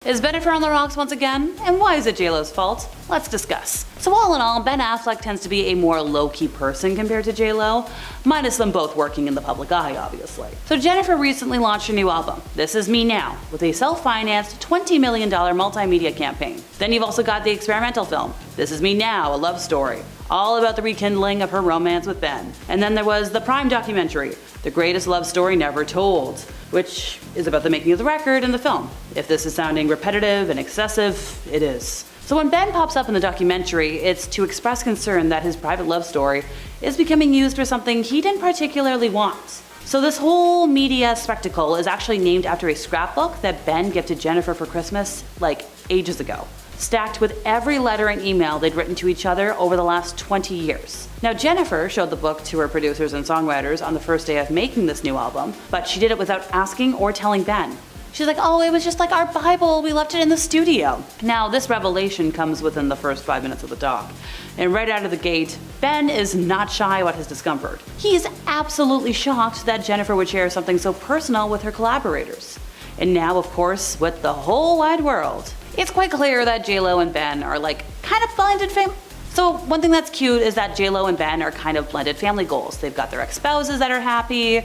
Is Benefer on the rocks once again? And why is it JLo's fault? Let's discuss. So all in all, Ben Affleck tends to be a more low-key person compared to JLo, minus them both working in the public eye, obviously. So Jennifer recently launched a new album, This Is Me Now, with a self-financed $20 million multimedia campaign. Then you've also got the experimental film, This Is Me Now, a love story, all about the rekindling of her romance with Ben. And then there was the Prime documentary, The Greatest Love Story Never Told, which is about the making of the record and the film. If this is sounding repetitive and excessive, it is. So when Ben pops up in the documentary, it's to express concern that his private love story is becoming used for something he didn't particularly want. So this whole media spectacle is actually named after a scrapbook that Ben gifted Jennifer for Christmas, like ages ago, stacked with every letter and email they'd written to each other over the last 20 years. Now Jennifer showed the book to her producers and songwriters on the first day of making this new album, but she did it without asking or telling Ben. She's like, oh, it was just like our Bible, we left it in the studio. Now this revelation comes within the first 5 minutes of the doc. And right out of the gate, Ben is not shy about his discomfort. He is absolutely shocked that Jennifer would share something so personal with her collaborators. And now, of course, with the whole wide world, it's quite clear that JLo and Ben are like kind of blended family. So one thing that's cute is that JLo and Ben are kind of blended family goals. They've got their ex-spouses that are happy,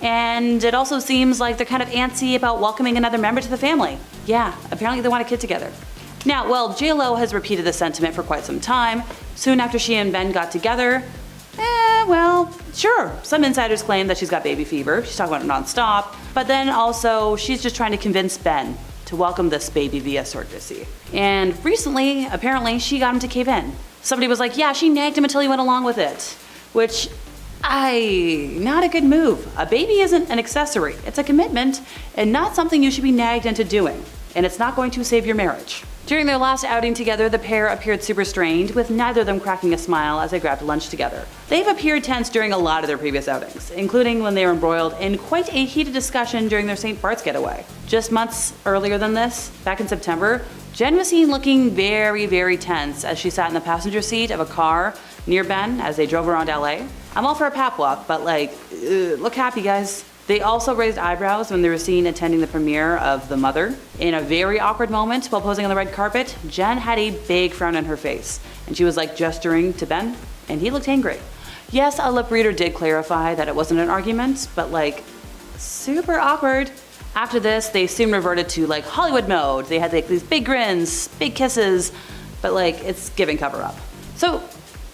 and it also seems like they're kind of antsy about welcoming another member to the family. Yeah, apparently they want a kid together. Now, well, JLo has repeated this sentiment for quite some time. Soon after she and Ben got together, well, sure, some insiders claim that she's got baby fever. She's talking about it nonstop, but then also she's just trying to convince Ben to welcome this baby via surrogacy. And recently, apparently, she got him to cave in. Somebody was like, yeah, she nagged him until he went along with it, which not a good move. A baby isn't an accessory. It's a commitment and not something you should be nagged into doing. And it's not going to save your marriage. During their last outing together, the pair appeared super strained, with neither of them cracking a smile as they grabbed lunch together. They've appeared tense during a lot of their previous outings, including when they were embroiled in quite a heated discussion during their St. Bart's getaway. Just months earlier than this, back in September, Jen was seen looking very, very tense as she sat in the passenger seat of a car near Ben as they drove around LA. I'm all for a pap walk, but look happy, guys. They also raised eyebrows when they were seen attending the premiere of The Mother. In a very awkward moment while posing on the red carpet, Jen had a big frown on her face, and she was gesturing to Ben, and he looked angry. Yes, a lip reader did clarify that it wasn't an argument, but super awkward. After this, they soon reverted to Hollywood mode. They had these big grins, big kisses, but it's giving cover up. So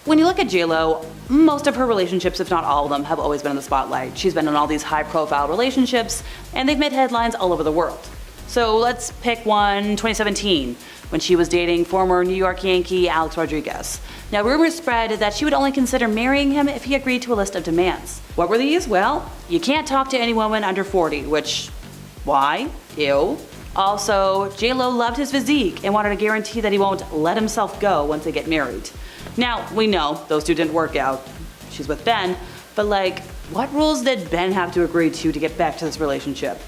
when you look at JLo, most of her relationships, if not all of them, have always been in the spotlight. She's been in all these high-profile relationships, and they've made headlines all over the world. So let's pick one, 2017, when she was dating former New York Yankee Alex Rodriguez. Now, rumors spread that she would only consider marrying him if he agreed to a list of demands. What were these? Well, you can't talk to any woman under 40, which, why? Ew. Also, JLo loved his physique and wanted a guarantee that he won't let himself go once they get married. Now, we know those two didn't work out. She's with Ben, but what rules did Ben have to agree to get back to this relationship?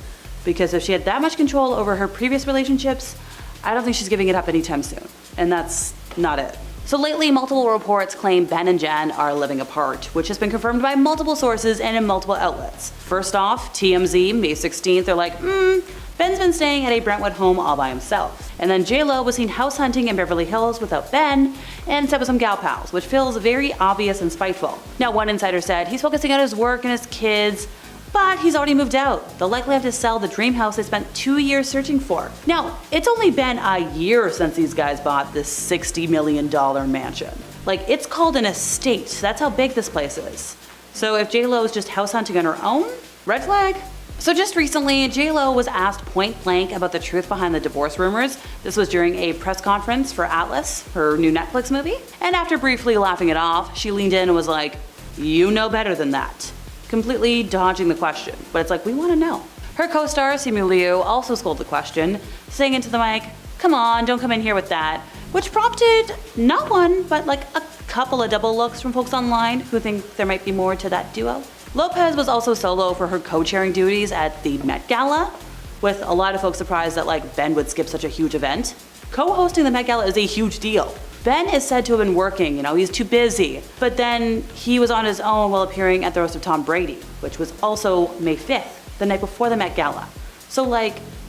Because if she had that much control over her previous relationships, I don't think she's giving it up anytime soon. And that's not it. So lately, multiple reports claim Ben and Jen are living apart, which has been confirmed by multiple sources and in multiple outlets. First off, TMZ, May 16th, they're Ben's been staying at a Brentwood home all by himself. And then JLo was seen house hunting in Beverly Hills without Ben and set with some gal pals, which feels very obvious and spiteful. Now, one insider said he's focusing on his work and his kids, but he's already moved out. They'll likely have to sell the dream house they spent 2 years searching for. Now, it's only been a year since these guys bought this $60 million mansion. It's called an estate. That's how big this place is. So if JLo is just house hunting on her own, red flag. So just recently, JLo was asked point blank about the truth behind the divorce rumors. This was during a press conference for Atlas, her new Netflix movie. And after briefly laughing it off, she leaned in and was like, you know better than that. Completely dodging the question, but it's we want to know. Her co-star, Simu Liu, also scolded the question, saying into the mic, come on, don't come in here with that, which prompted not one, but a couple of double looks from folks online who think there might be more to that duo. Lopez was also solo for her co-chairing duties at the Met Gala, with a lot of folks surprised that Ben would skip such a huge event. Co-hosting the Met Gala is a huge deal. Ben is said to have been working, he's too busy. But then he was on his own while appearing at the roast of Tom Brady, which was also May 5th, the night before the Met Gala. So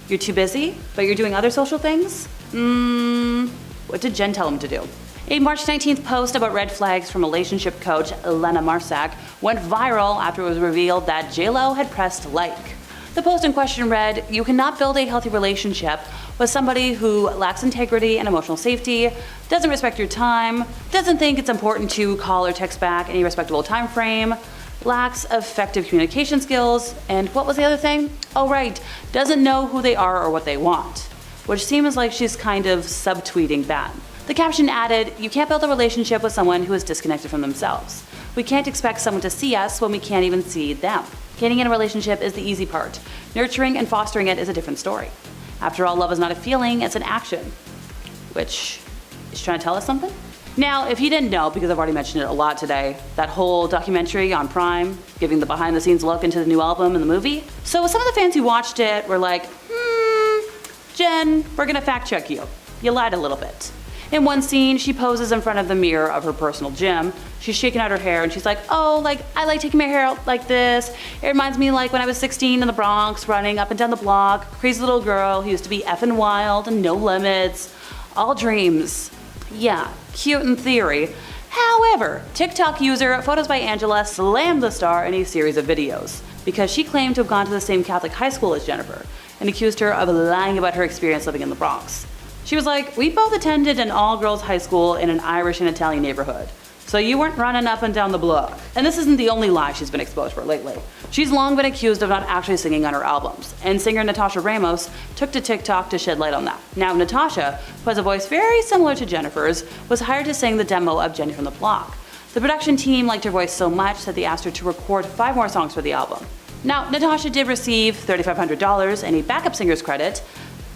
You're too busy, but you're doing other social things? What did Jen tell him to do? A March 19th post about red flags from relationship coach Elena Marsak went viral after it was revealed that JLo had pressed like. The post in question read, "You cannot build a healthy relationship with somebody who lacks integrity and emotional safety, doesn't respect your time, doesn't think it's important to call or text back in a respectable time frame, lacks effective communication skills, and what was the other thing? Oh right, doesn't know who they are or what they want." Which seems like she's kind of subtweeting that. The caption added, "You can't build a relationship with someone who is disconnected from themselves. We can't expect someone to see us when we can't even see them. Getting in a relationship is the easy part. Nurturing and fostering it is a different story. After all, love is not a feeling, it's an action." Which is trying to tell us something? Now, if you didn't know, because I've already mentioned it a lot today, that whole documentary on Prime, giving the behind the scenes look into the new album and the movie. So some of the fans who watched it were like, Jen, we're gonna fact check you. You lied a little bit. In one scene, she poses in front of the mirror of her personal gym. She's shaking out her hair and she's like, "Oh, I like taking my hair out like this. It reminds me like when I was 16 in the Bronx, running up and down the block. Crazy little girl who used to be effing wild and no limits. All dreams." Yeah, cute in theory. However, TikTok user Photos by Angela slammed the star in a series of videos because she claimed to have gone to the same Catholic high school as Jennifer and accused her of lying about her experience living in the Bronx. She was like, "We both attended an all-girls high school in an Irish and Italian neighborhood, so you weren't running up and down the block." And this isn't the only lie she's been exposed for lately. She's long been accused of not actually singing on her albums, and singer Natasha Ramos took to TikTok to shed light on that. Now, Natasha, who has a voice very similar to Jennifer's, was hired to sing the demo of Jenny from the Block. The production team liked her voice so much that they asked her to record 5 more songs for the album. Now, Natasha did receive $3,500 and a backup singer's credit.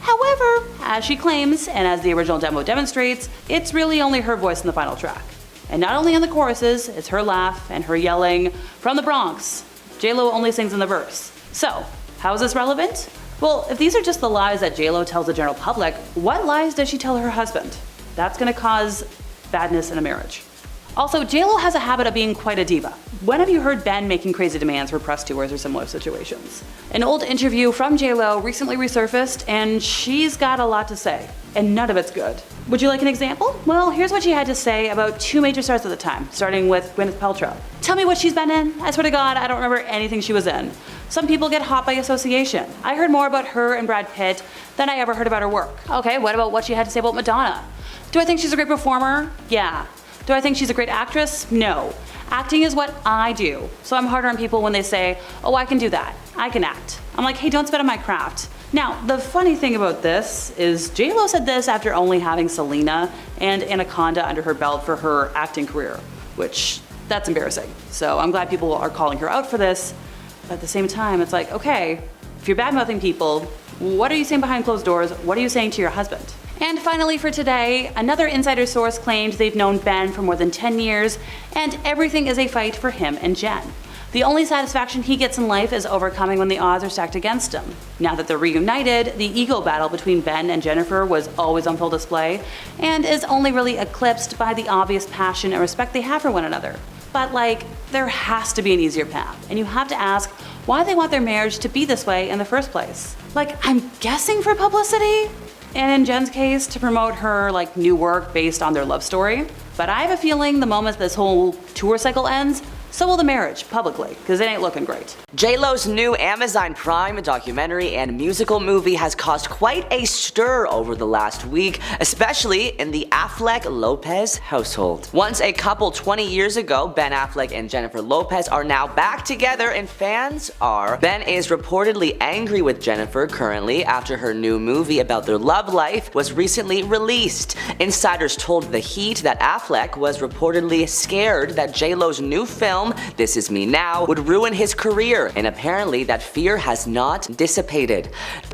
However, as she claims, and as the original demo demonstrates, it's really only her voice in the final track. And not only in the choruses, it's her laugh and her yelling, "From the Bronx." JLo only sings in the verse. So, how is this relevant? Well, if these are just the lies that JLo tells the general public, what lies does she tell her husband? That's gonna cause badness in a marriage. Also, JLo has a habit of being quite a diva. When have you heard Ben making crazy demands for press tours or similar situations? An old interview from JLo recently resurfaced and she's got a lot to say, and none of it's good. Would you like an example? Well, here's what she had to say about 2 major stars at the time, starting with Gwyneth Paltrow. "Tell me what she's been in. I swear to God, I don't remember anything she was in. Some people get hot by association. I heard more about her and Brad Pitt than I ever heard about her work." Okay, what about what she had to say about Madonna? "Do I think she's a great performer? Yeah. Do I think she's a great actress? No. Acting is what I do. So I'm harder on people when they say, 'Oh, I can do that. I can act.' I'm like, hey, don't spit on my craft." Now, the funny thing about this is JLo said this after only having Selena and Anaconda under her belt for her acting career, which that's embarrassing. So I'm glad people are calling her out for this. But at the same time, it's like, okay, if you're bad-mouthing people, what are you saying behind closed doors? What are you saying to your husband? And finally for today, another insider source claimed they've known Ben for more than 10 years and everything is a fight for him and Jen. The only satisfaction he gets in life is overcoming when the odds are stacked against him. Now that they're reunited, the ego battle between Ben and Jennifer was always on full display and is only really eclipsed by the obvious passion and respect they have for one another. But there has to be an easier path, and you have to ask why they want their marriage to be this way in the first place. I'm guessing for publicity? And in Jen's case, to promote her new work based on their love story. But I have a feeling the moment this whole tour cycle ends, so will the marriage, publicly, because it ain't looking great. JLo's new Amazon Prime documentary and musical movie has caused quite a stir over the last week, especially in the Affleck-Lopez household. Once a couple 20 years ago, Ben Affleck and Jennifer Lopez are now back together and fans are. Ben is reportedly angry with Jennifer currently after her new movie about their love life was recently released. Insiders told The Heat that Affleck was reportedly scared that JLo's new film, This Is Me Now, would ruin his career, and apparently that fear has not dissipated.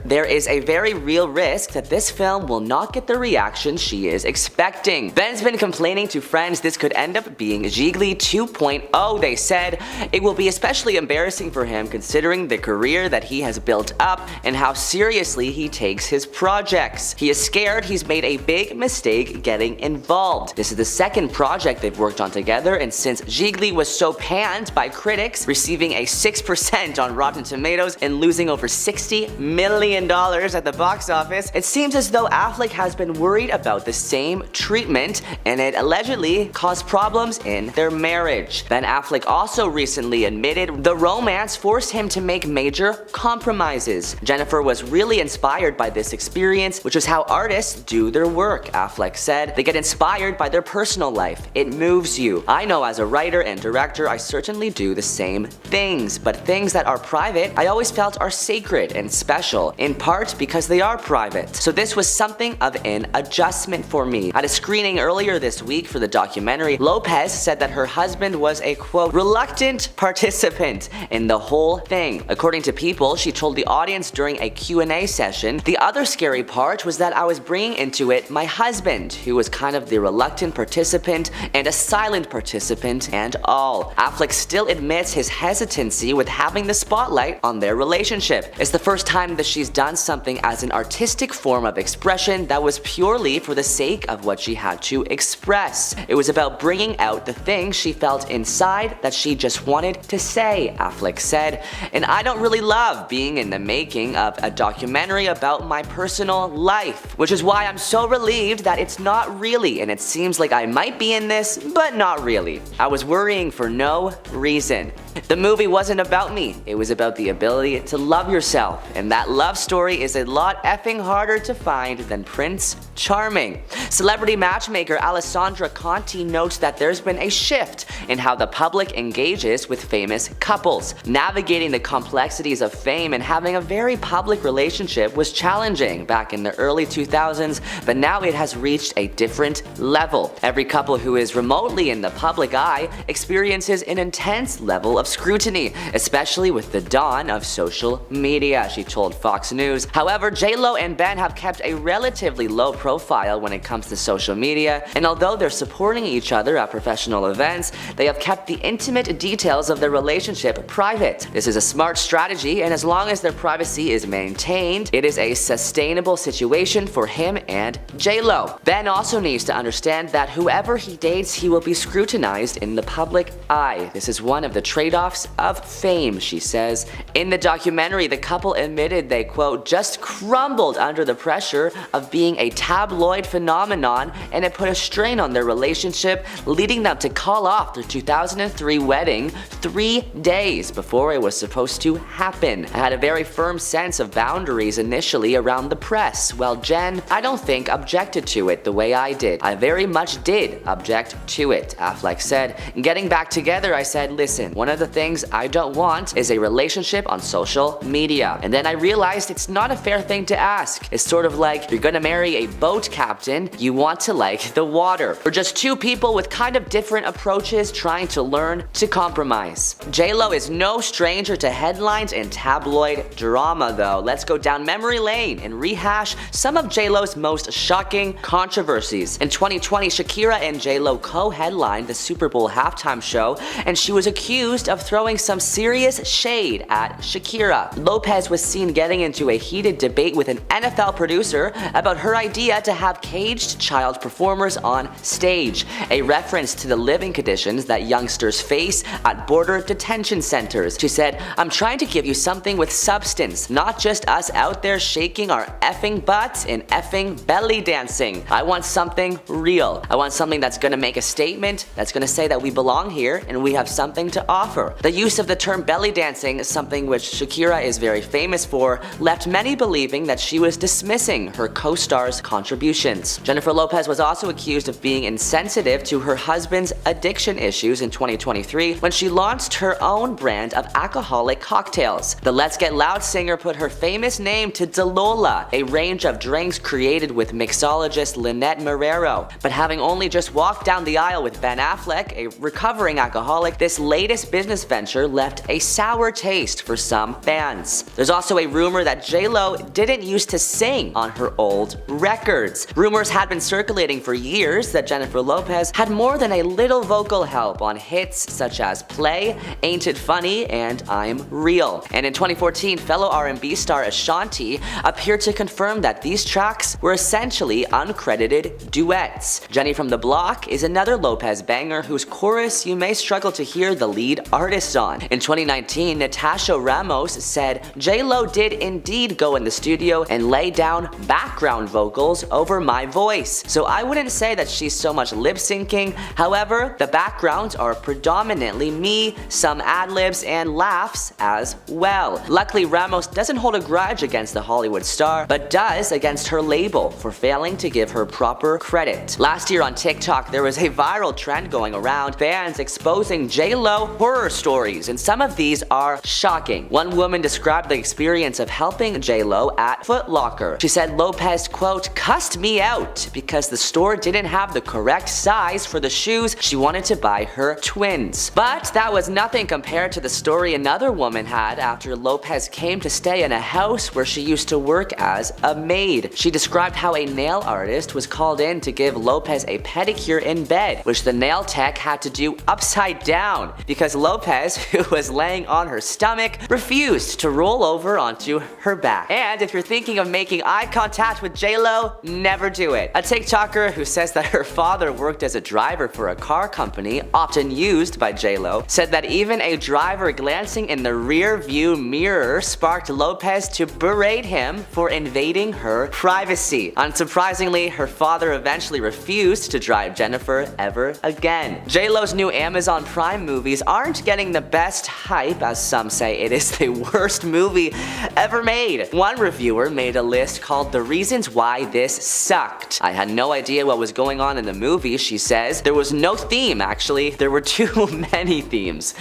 There is a very real risk that this film will not get the reaction she is expecting. Ben's been complaining to friends this could end up being Gigli 2.0. They said it will be especially embarrassing for him considering the career that he has built up and how seriously he takes his projects. He is scared he's made a big mistake getting involved. This is the second project they've worked on together, and since Gigli was so so panned by critics, receiving a 6% on Rotten Tomatoes and losing over $60 million at the box office, it seems as though Affleck has been worried about the same treatment, and it allegedly caused problems in their marriage. Ben Affleck also recently admitted the romance forced him to make major compromises. Benefer was really inspired by this experience, which is how artists do their work, Affleck said. They get inspired by their personal life. It moves you. I know as a writer and director, I certainly do the same things, but things that are private, I always felt are sacred and special, in part because they are private. So this was something of an adjustment for me. At a screening earlier this week for the documentary, Lopez said that her husband was a, quote, reluctant participant in the whole thing. According to People, she told the audience during a Q&A session, the other scary part was that I was bringing into it my husband, who was kind of the reluctant participant and a silent participant and all. Affleck still admits his hesitancy with having the spotlight on their relationship. It's the first time that she's done something as an artistic form of expression that was purely for the sake of what she had to express. It was about bringing out the things she felt inside that she just wanted to say, Affleck said. And I don't really love being in the making of a documentary about my personal life, which is why I'm so relieved that it's not really, and it seems like I might be in this, but not really. I was worrying for no reason. The movie wasn't about me, it was about the ability to love yourself, and that love story is a lot effing harder to find than Prince Charming. Celebrity matchmaker Alessandra Conti notes that there's been a shift in how the public engages with famous couples. Navigating the complexities of fame and having a very public relationship was challenging back in the early 2000s, but now it has reached a different level. Every couple who is remotely in the public eye experiences an intense level of scrutiny, especially with the dawn of social media, she told Fox News. However, J-Lo and Ben have kept a relatively low profile when it comes to social media, and although they're supporting each other at professional events, they have kept the intimate details of their relationship private. This is a smart strategy, and as long as their privacy is maintained, it is a sustainable situation for him and J-Lo. Ben also needs to understand that whoever he dates, he will be scrutinized in the public eye. This is one of the trade-offs of fame, she says. In the documentary, the couple admitted they, quote, just crumbled under the pressure of being a tabloid phenomenon, and it put a strain on their relationship, leading them to call off their 2003 wedding 3 days before it was supposed to happen. I had a very firm sense of boundaries initially around the press, while Jen, I don't think, objected to it the way I did. I very much did object to it, Affleck said. Getting back together, I said, listen, one of the things I don't want is a relationship on social media. And then I realized it's not a fair thing to ask. It's sort of like you're gonna marry a boat captain, you want to like the water. We're just two people with kind of different approaches trying to learn to compromise. J-Lo is no stranger to headlines and tabloid drama though. Let's go down memory lane and rehash some of J-Lo's most shocking controversies. In 2020, Shakira and J-Lo co-headlined the Super Bowl halftime show, and she was accused of throwing some serious shade at Shakira. Lopez was seen getting into a heated debate with an NFL producer about her idea to have caged child performers on stage, a reference to the living conditions that youngsters face at border detention centers. She said, I'm trying to give you something with substance, not just us out there shaking our effing butts and effing belly dancing. I want something real. I want something that's gonna make a statement, that's gonna say that we belong here and we have something to offer. The use of the term belly dancing, something which Shakira is very famous for, left many believing that she was dismissing her co-star's contributions. Jennifer Lopez was also accused of being insensitive to her husband's addiction issues in 2023 when she launched her own brand of alcoholic cocktails. The Let's Get Loud singer put her famous name to Dalola, a range of drinks created with mixologist Lynette Marrero. But having only just walked down the aisle with Ben Affleck, a recovering alcoholic, this latest business venture left a sour taste for some fans. There's also a rumor that J-Lo didn't used to sing on her old records. Rumors had been circulating for years that Jennifer Lopez had more than a little vocal help on hits such as Play, Ain't It Funny, and I'm Real. And in 2014, fellow R&B star Ashanti appeared to confirm that these tracks were essentially uncredited duets. Jenny from the Block is another Lopez banger whose chorus you may struggle to hear the lead artist on. In 2019, Natasha Ramos said, "J-Lo did indeed go in the studio and lay down background vocals over my voice. So I wouldn't say that she's so much lip syncing. However, the backgrounds are predominantly me, some ad-libs and laughs as well." Luckily, Ramos doesn't hold a grudge against the Hollywood star, but does against her label for failing to give her proper credit. Last year on TikTok, there was a viral trend going around, fans exposing J-Lo horror stories, and some of these are shocking. One woman described the experience of helping J-Lo at Foot Locker. She said Lopez, quote, "cussed me out because the store didn't have the correct size for the shoes she wanted to buy her twins." But that was nothing compared to the story another woman had after Lopez came to stay in a house where she used to work as a maid. She described how a nail artist was called in to give Lopez a pedicure in bed, which the nail tech had to do upside down because Lopez, who was laying on her stomach, refused to roll over onto her back. And if you're thinking of making eye contact with J-Lo, never do it. A TikToker who says that her father worked as a driver for a car company often used by J-Lo said that even a driver glancing in the rear view mirror sparked Lopez to berate him for invading her privacy. Unsurprisingly, her father eventually refused to drive Benefer ever again. J-Lo's new Amazon Prime movies aren't getting the best hype, as some say it is the worst movie ever made. One reviewer made a list called "The Reasons Why This Sucked." "I had no idea what was going on in the movie," she says. "There was no theme, actually. There were too many themes.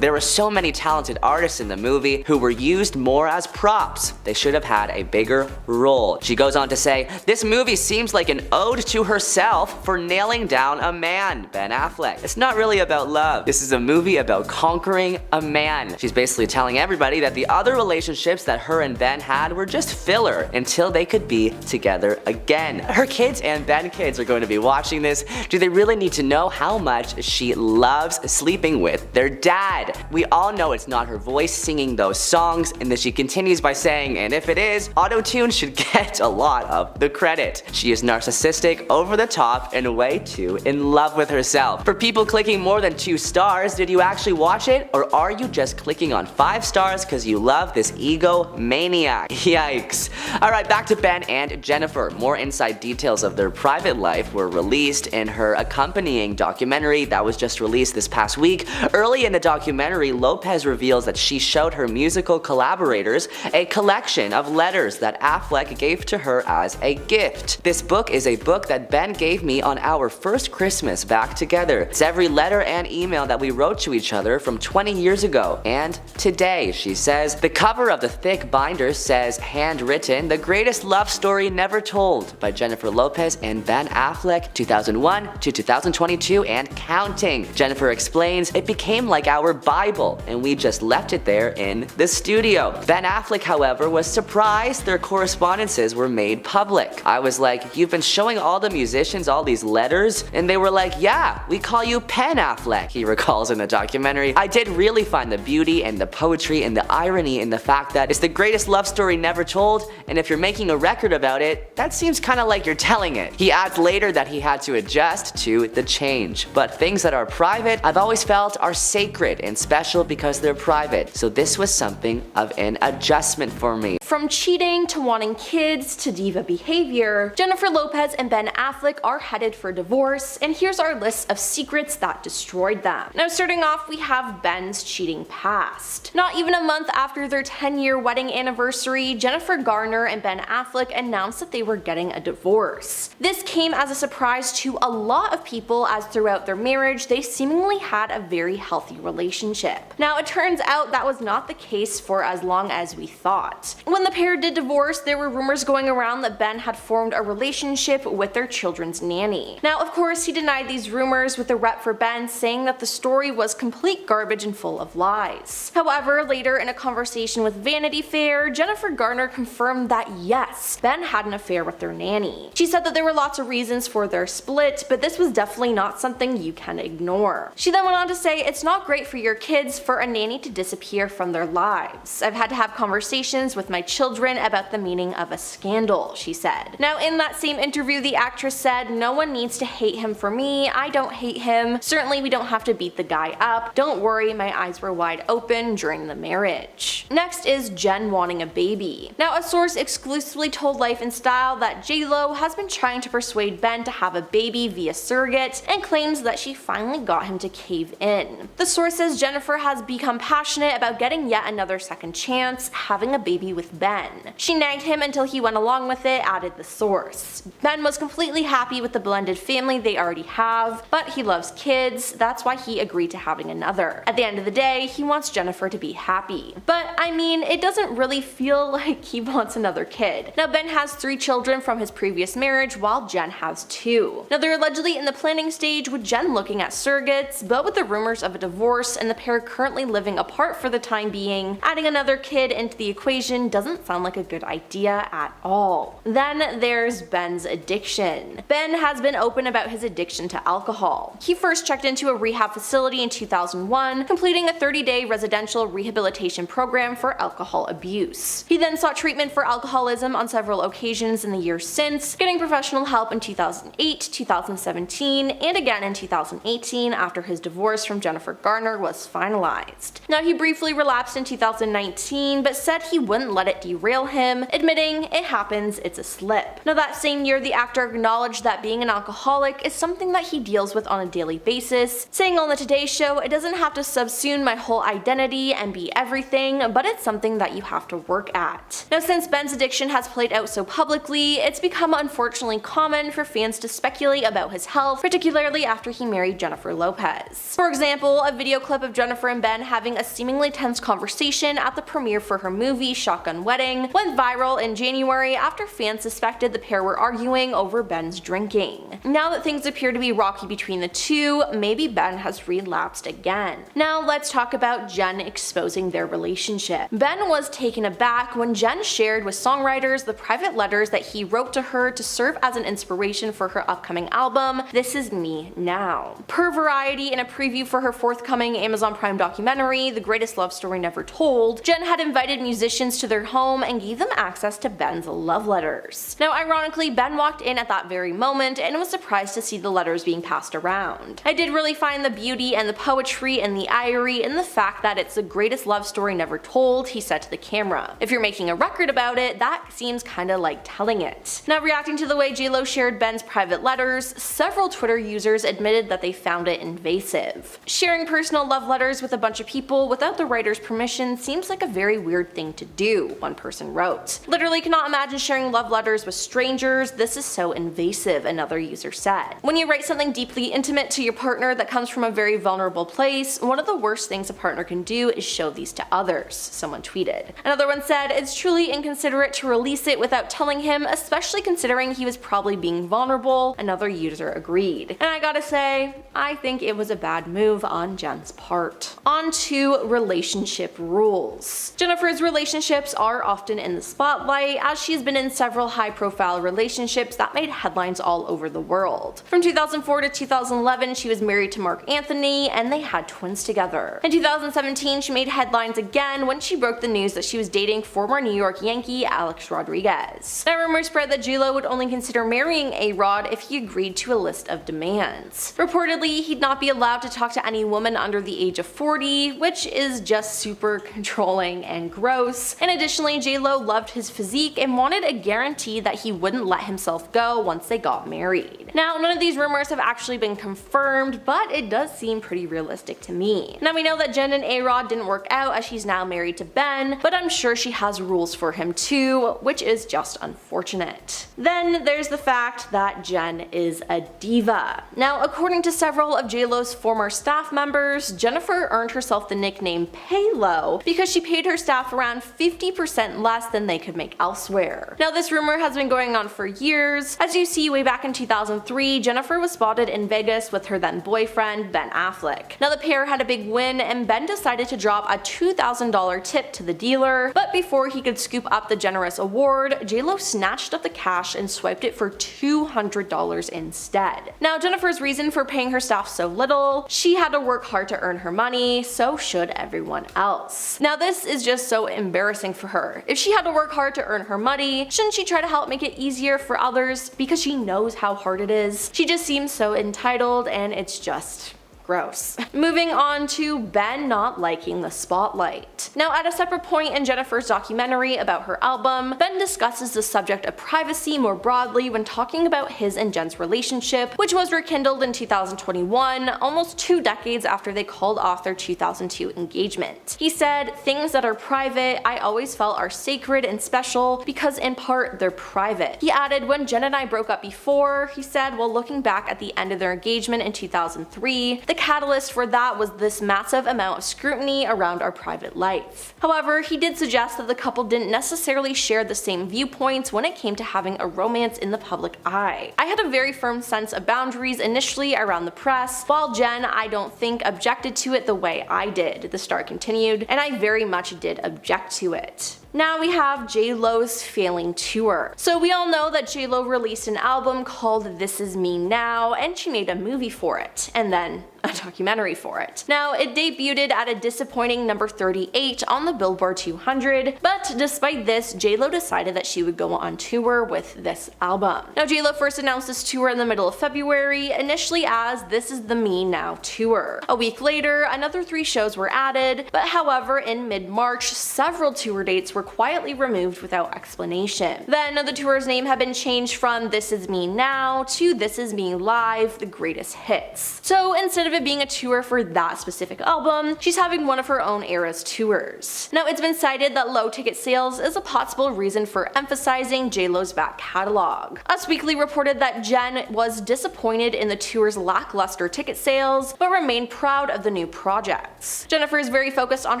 There were so many talented artists in the movie who were used more as props. They should have had a bigger role." She goes on to say, "This movie seems like an ode to herself for nailing down a man, Ben Affleck. It's not really about love. This is a movie about conquering a man." She's basically telling everybody that the other relationships that her and Ben had were just filler until they could be together again. Her kids and Ben kids are going to be watching this. Do they really need to know how much she loves sleeping with their dad? We all know it's not her voice singing those songs, and then she continues by saying, "And if it is, auto-tune should get a lot of the credit." She is narcissistic, over the top, and way too in love with herself. For people clicking more than 2 stars, did you actually watch it, or are you just clicking on 5 stars because you love this ego maniac? Yikes. Alright, back to Ben and Benefer. More inside details of their private life were released in her accompanying documentary that was just released this past week. Early in the documentary, Lopez reveals that she showed her musical collaborators a collection of letters that Affleck gave to her as a gift. "This book is a book that Ben gave me on our first Christmas back together. It's every letter and email that we wrote to each other from 20 years ago and today," she says. The cover of the thick binder says, "Handwritten, the greatest love story never told by Jennifer Lopez and Ben Affleck, 2001 to 2022 and counting." Benefer explains, "It became like our Bible and we just left it there in the studio." Ben Affleck, however, was surprised their correspondences were made public. "I was like, you've been showing all the musicians all these letters?" And they were like, "Yeah, we call you Pen Affleck," he recalls in the documentary. "I did really find the beauty and the poetry and the irony in the fact that it's the greatest love story never told, and if you're making a record about it, that seems kinda like you're telling it." He adds later that he had to adjust to the change. "But things that are private, I've always felt are sacred and special because they're private, so this was something of an adjustment for me." From cheating to wanting kids to diva behavior, Jennifer Lopez and Ben Affleck are headed for divorce, and here's our list of secrets that destroyed them. Now, starting off, we have Ben's cheating past. Not even a month after their 10-year wedding anniversary, Jennifer Garner and Ben Affleck announced that they were getting a divorce. This came as a surprise to a lot of people, as throughout their marriage, they seemingly had a very healthy relationship. Now, it turns out that was not the case for as long as we thought. When the pair did divorce, there were rumors going around that Ben had formed a relationship with their children's nanny. Now, of course, he denied these rumors, with a rep for Ben saying that the story was complete garbage and full of lies. However, later in a conversation with Vanity Fair, Jennifer Garner confirmed that yes, Ben had an affair with their nanny. She said that there were lots of reasons for their split, but this was definitely not something you can ignore. She then went on to say, "It's not great for your kids for a nanny to disappear from their lives. I've had to have conversations with my children about the meaning of a scandal," she said. Now, in that same interview, the actress said, "No one needs to hate him for me. I don't hate him. Certainly we don't have to beat the guy up. Don't worry, my eyes were wide open during the marriage. Next is Jen wanting a baby. Now, a source exclusively told Life in Style that J-Lo has been trying to persuade Ben to have a baby via surrogate and claims that she finally got him to cave in. The source says Jennifer has become passionate about getting yet another second chance, having a baby with Ben. She nagged him until he went along with it, added the source. Ben was completely happy with the blended family they already have, but he loves kids, that's why he agreed to having another. At the end of the day, he wants Jennifer to be happy. But I mean, it doesn't really feel like he wants another kid. Now, Ben has 3 children from his previous marriage, while Jen has 2. Now, they're allegedly in the planning stage, with Jen looking at surrogates, but with the rumors of a divorce and the pair currently living apart for the time being, adding another kid into the equation doesn't sound like a good idea at all. Then there's Ben's addiction. Ben has been open about his addiction to alcohol. He first checked into a rehab facility in 2001, completing a 30-day residential rehabilitation program for alcohol abuse. He then sought treatment for alcoholism on several occasions in the years since, getting professional help in 2008, 2017, and again in 2018 after his divorce from Jennifer Garner was finalized. Now, he briefly relapsed in 2019, but said he wouldn't let it derail him, admitting it happens, it's a slip. Now, that same year, the actor acknowledged that being an alcoholic is something that he deals with on a daily basis, saying on the Today Show, "It doesn't have to subsume my whole identity and be everything, but it's something that you have to work at." Now, since Ben's addiction has played out so publicly, it's become unfortunately common for fans to speculate about his health, particularly after he married Jennifer Lopez. For example, a video clip of Jennifer and Ben having a seemingly tense conversation at the premiere for her movie Shotgun Wedding went viral in January after fans suspected the pair were arguing over Ben's drinking. Now that things appear to be rocky between the two, maybe Ben has relapsed again. Now let's talk about Jen exposing their relationship. Ben was taken aback when Jen shared with songwriters the private letters that he wrote to her to serve as an inspiration for her upcoming album, This Is Me Now. Per Variety, in a preview for her forthcoming Amazon Prime documentary, The Greatest Love Story Never Told, Jen had invited musicians to their home and gave them access to Ben's love letters. Now, ironically, Ben walked in at that very moment and was surprised to see the letters being passed around. I did really find the beauty and the poetry and the irony in the fact that it's the greatest love story never told, he said to the camera. If you're making a record about it, that seems kinda like telling it. Now, reacting to the way J-Lo shared Ben's private letters, several Twitter users admitted that they found it invasive. Sharing personal love letters with a bunch of people without the writer's permission seems like a very weird thing to do, one person wrote. Literally cannot imagine sharing love letters with strangers, this is so invasive, another user said. When you write something deeply intimate to your partner that comes from a very vulnerable place, one of the worst things a partner can do is show these to others, someone tweeted. Another one said, it's truly inconsiderate to release it without telling him, especially considering he was probably being vulnerable, another user agreed. And I gotta say, I think it was a bad move on Jen's part. On to relationship rules. Jennifer's relationships are often in the spotlight, as she's been in several high-profile relationships that made headlines all over the world. From 2004 to 2011, she was married to Mark Anthony, and they had twins together. In 2017, she made headlines again when she broke the news that she was dating former New York Yankee Alex Rodriguez. Now, rumors spread that J-Lo would only consider marrying A-Rod if he agreed to a list of demands. Reportedly, he'd not be allowed to talk to any woman under the age of 40, which is just super controlling and gross. And additionally, J-Lo loved his physique and wanted a guarantee that he wouldn't let himself go once they got married. Now, none of these rumors have actually been confirmed, but it does seem pretty realistic to me. Now, we know that Jen and A-Rod didn't work out as she's now married to Ben, but I'm sure she has rules for him too, which is just unfortunate. Then there's the fact that Jen is a diva. Now, according to several of J-Lo's former staff members, Jennifer earned herself the nickname Pay-Lo because she paid her staff around 50% less than they could make elsewhere. Now, this rumor has been going on for years. As you see, way back in 2003, Jennifer was spotted in Vegas with her then boyfriend, Ben Affleck. Now, the pair had a big win, and Ben decided to drop a $2,000 tip to the dealer, but before he could scoop up the generous award, J-Lo snatched up the cash and swiped it for $200 instead. Now, Jennifer's reason for paying her staff so little: she had to work hard to earn her money, so should everyone else. Now, this is just so embarrassing for her. If she had to work hard to earn her money, shouldn't she try to help make it easier for others because she knows how hard it is? She just seems so entitled, and it's just gross. Moving on to Ben not liking the spotlight. Now, at a separate point in Jennifer's documentary about her album, Ben discusses the subject of privacy more broadly when talking about his and Jen's relationship, which was rekindled in 2021, almost 2 decades after they called off their 2002 engagement. He said, "Things that are private, I always felt are sacred and special because in part they're private." He added, "When Jen and I broke up before," he said, while looking back at the end of their engagement in 2003, "the catalyst for that was this massive amount of scrutiny around our private life." However, he did suggest that the couple didn't necessarily share the same viewpoints when it came to having a romance in the public eye. "I had a very firm sense of boundaries initially around the press, while Jen, I don't think, objected to it the way I did," the star continued, "and I very much did object to it." Now we have J-Lo's failing tour. So we all know that J-Lo released an album called This Is Me Now, and she made a movie for it, and then a documentary for it. Now, it debuted at a disappointing number 38 on the Billboard 200, but despite this, J-Lo decided that she would go on tour with this album. Now, J-Lo first announced this tour in the middle of February, initially as This Is the Me Now tour. A week later, another 3 shows were added, but however, in mid-March, several tour dates were quietly removed without explanation. Then, the tour's name had been changed from This Is Me Now to This Is Me Live, The Greatest Hits. So instead of it being a tour for that specific album, she's having one of her own era's tours. Now, it's been cited that low ticket sales is a possible reason for emphasizing J-Lo's back catalog. Us Weekly reported that Jen was disappointed in the tour's lackluster ticket sales, but remained proud of the new projects. Jennifer is very focused on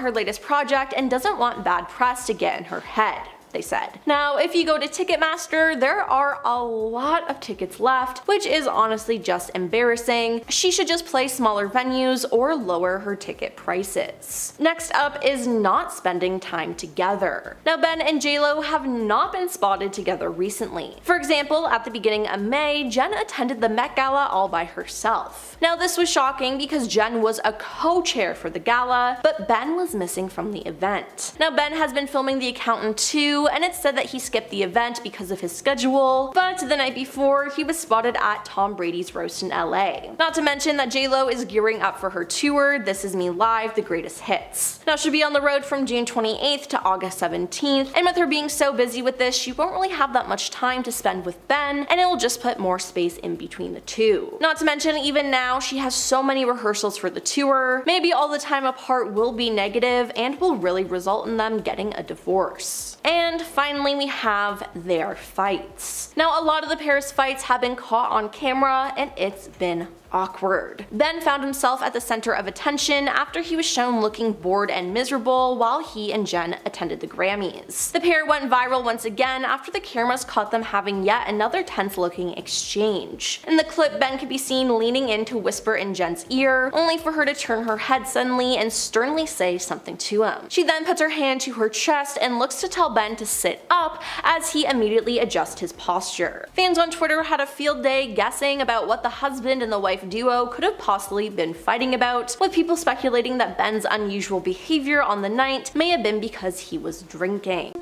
her latest project and doesn't want bad press to get in her head, they said. Now, if you go to Ticketmaster, there are a lot of tickets left, which is honestly just embarrassing. She should just play smaller venues or lower her ticket prices. Next up is not spending time together. Now, Ben and J-Lo have not been spotted together recently. For example, at the beginning of May, Jen attended the Met Gala all by herself. Now, this was shocking because Jen was a co-chair for the gala, but Ben was missing from the event. Now, Ben has been filming The Accountant too, and it's said that he skipped the event because of his schedule, but the night before, he was spotted at Tom Brady's roast in LA. Not to mention that J-Lo is gearing up for her tour, This Is Me Live, The Greatest Hits. Now, she'll be on the road from June 28th to August 17th, and with her being so busy with this, she won't really have that much time to spend with Ben, and it will just put more space in between the two. Not to mention, even now, she has so many rehearsals for the tour, maybe all the time apart will be negative and will really result in them getting a divorce. And finally, we have their fights. Now, a lot of the pair's fights have been caught on camera, and it's been awkward. Ben found himself at the center of attention after he was shown looking bored and miserable while he and Jen attended the Grammys. The pair went viral once again after the cameras caught them having yet another tense-looking exchange. In the clip, Ben could be seen leaning in to whisper in Jen's ear, only for her to turn her head suddenly and sternly say something to him. She then puts her hand to her chest and looks to tell Ben to sit up as he immediately adjusts his posture. Fans on Twitter had a field day guessing about what the husband and the wife duo could have possibly been fighting about, with people speculating that Ben's unusual behavior on the night may have been because he was drinking.